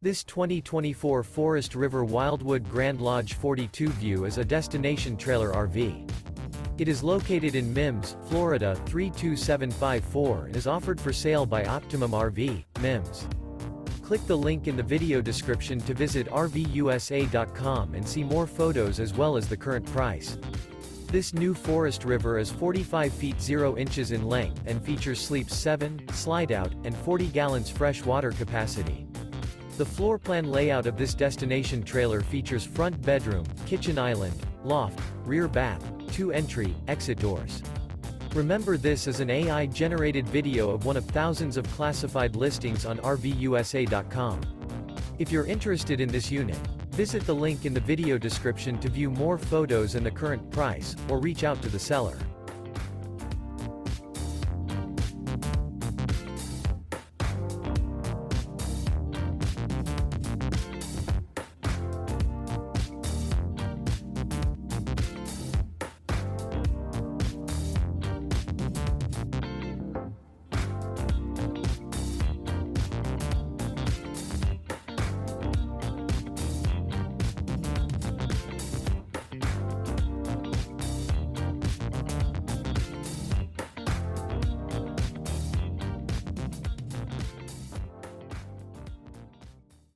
This 2024 Forest River Wildwood Grand Lodge 42 View is a destination trailer RV. It is located in Mims, Florida 32754 and is offered for sale by Optimum RV, Mims. Click the link in the video description to visit RVUSA.com and see more photos as well as the current price. This new Forest River is 45 feet 0 inches in length and features sleeps 7, slide-out, and 40 gallons fresh water capacity. The floor plan layout of this destination trailer features front bedroom, kitchen island, loft, rear bath, 2 entry, exit doors. Remember, this is an AI-generated video of one of thousands of classified listings on RVUSA.com. If you're interested in this unit, visit the link in the video description to view more photos and the current price, or reach out to the seller.